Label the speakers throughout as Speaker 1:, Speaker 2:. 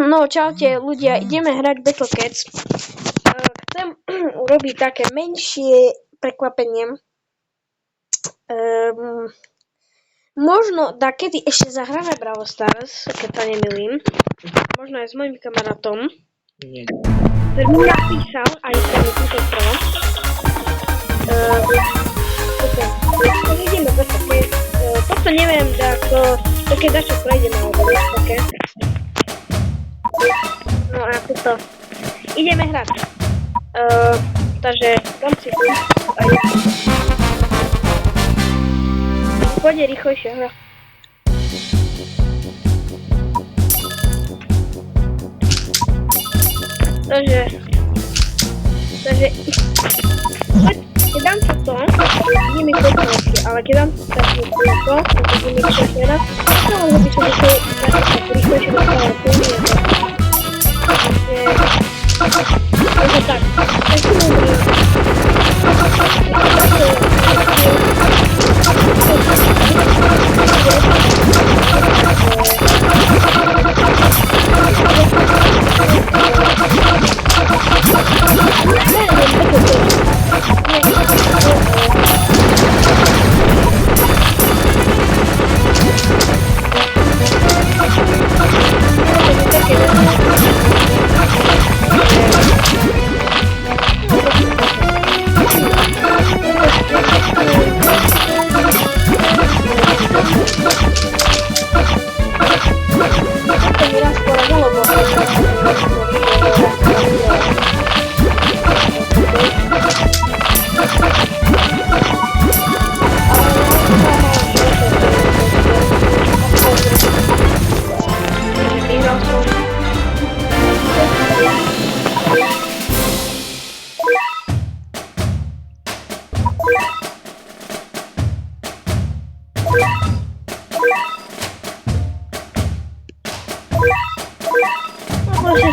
Speaker 1: No čaute ľudia, ideme hrať Battle Cats. Chcem urobiť také menšie prekvapenie. Možno takedy ešte zahráme Brawl Stars, keď sa nemýlim. Možno aj s mojím kamarátom. Ktorý mi napísal aj sa mi túto stranu. Ideme Battle Cats. Toto neviem, keď dačo prejdeme alebo Battle Cats. No a to. Ideme hrať. Takže dám si aj. Pôjde rýchlejšia hra. Takže keď dám sa to, vidí mi podmienky, ale keď dám sa to, vidí mi všetko, to môže byť, že to rýchlejšie dostala podmienky. Takže tak,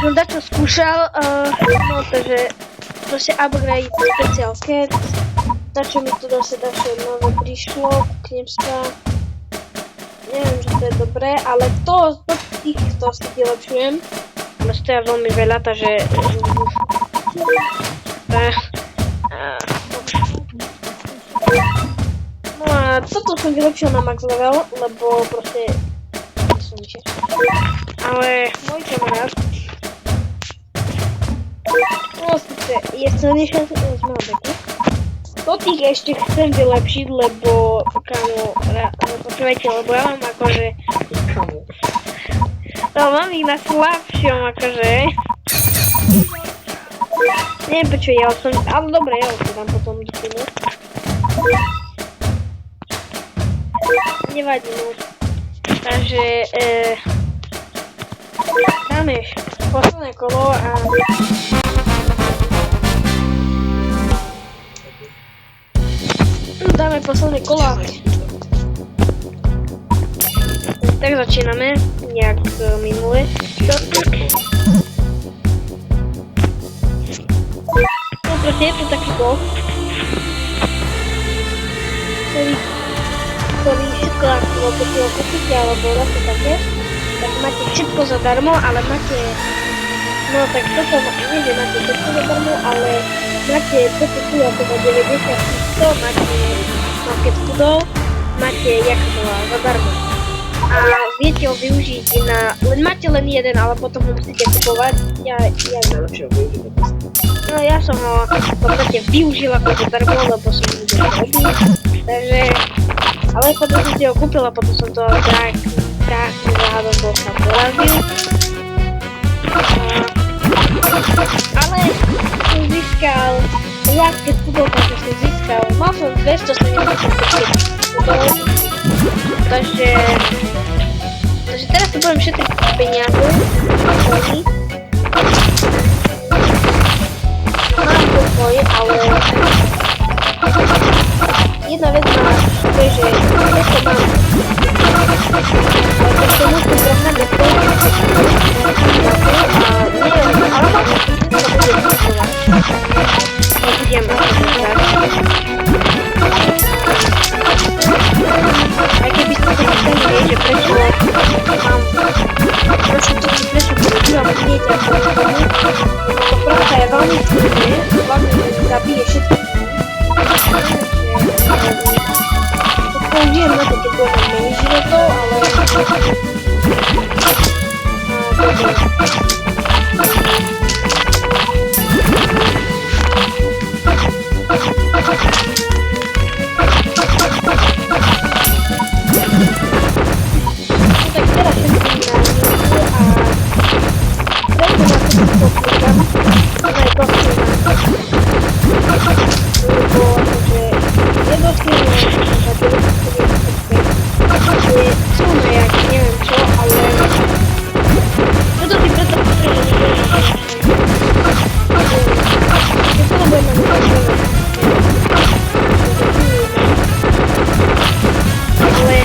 Speaker 1: som dačo skúšal, no takže proste upgrade special cat, dačo mi tu zase dačo nové prišlo, kúknem sa, neviem, že to je dobré, ale to týchto si vylepšujem, ale stoja veľmi veľa, takže no a toto som vylepšil na max level, lebo proste ale môj kamarát je silnejšia z Malbeku. To tých ešte chcem vylepšiť, lebo počúvajte, lebo ja mám akože mám ich na slabšom akože neviem prečo ja som, ale dobre, ja to dám potom do filmu. Nevadí, no. Takže dáme posledné kolo a dáme posledné kolo. Tak začíname, nejak minule. No proste je to taký bol, ktorý všetko ako pokiaľ kúpite alebo dáte také, tak máte všetko zadarmo, ale máte, no tak toto, nie že máte všetko zadarmo, ale máte toto tu ako 90 100, máte market foodov, máte jak bola zadarmo. A viete ho využiť len máte len jeden, ale potom ho musíte kupovať. No ja som ho v podstate využil ako zadarmo, lebo som ho videl robiť, takže ale potom som si ho kúpil a potom som to krásne záhadom bol sa porazil. Ale som získal viac keď futbol, takže som získal. Mal som 275 futbol. Takže teraz si budem šetriť peniaze. Mám pokoj, ale jedna vec má, to je, že všetko mám. Takže to musím prehnať do toho. A neviem, ale mám to bude fungovať. Nebudem hrať. Aj keby ste sa chceli, že prečo mám prečo to si prečo používam všetko. Použijem na to, keď budem mať menej životov, ale... Tak teraz všetkým na minútu a prečo na to popúdam, aj pochývam. Lebo akože nedoslívne je silné, jak neviem čo, ale preto si preto potrebujem keď to budem mať ale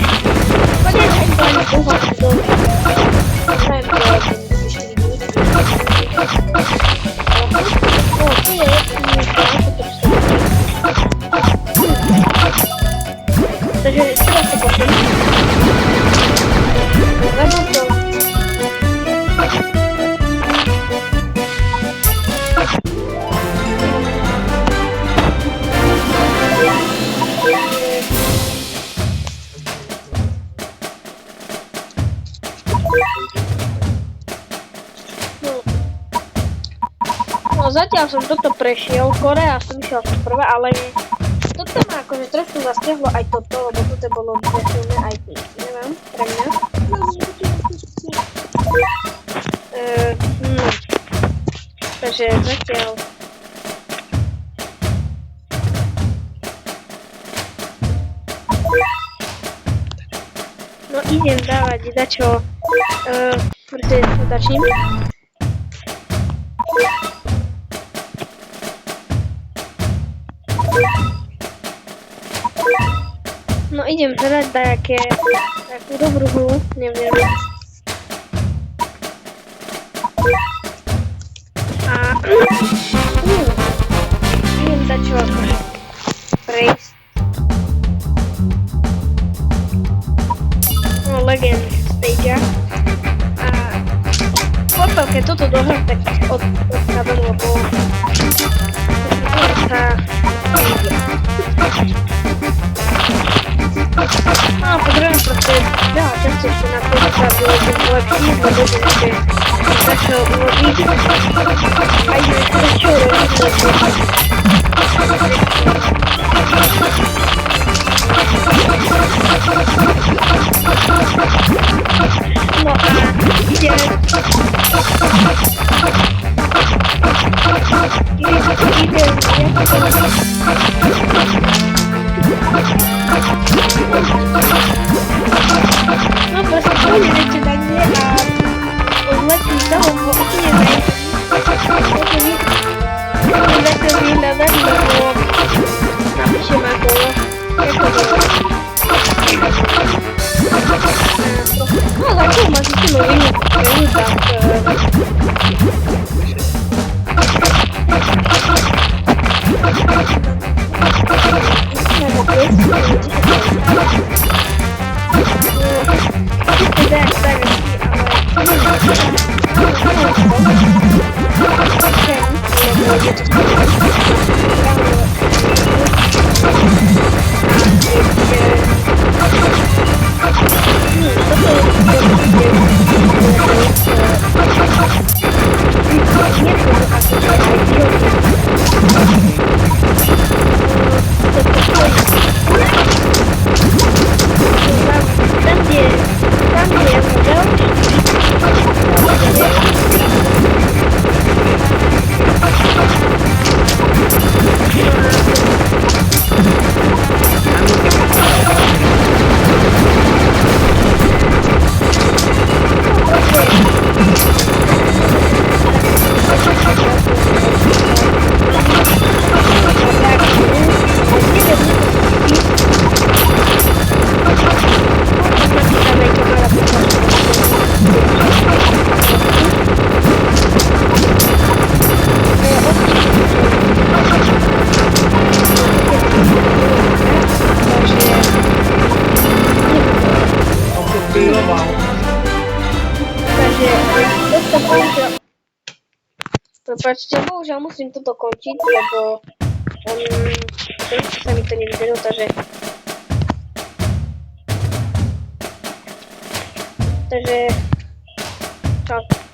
Speaker 1: poďme aj to ani pohľad do neviem to 4 minúty ale tu je takže teraz to pošlem lebo to no zatiaľ som toto prešiel, Korea som išiel som prvé, ale toto ma akože trošku zastiahlo aj toto, lebo toto bolo dve silné aj ty, neviem, pre mňa. Takže zatiaľ no idem dávať dačo proste začnem. No idem hľadať takú dobrú hru, neviem. A idem dať čo akože prejsť. No Legend stage. A potom keď toto dohrám, tak odkladám, lebo sa no, potrebujem proste veľa častejšie na to, aby budem lepší, lebo budem ešte začal uložiť a idem teda čo robiť, no a idem no proste pôjdem ešte na nie a odletím z toho, bo úplne začal vyhľadať, lebo napíšem ako no začal ma zistilo vyhľadať Prepačte, bohužiaľ musím toto končiť, lebo to już czasami to nie widzę, no to, że to, że to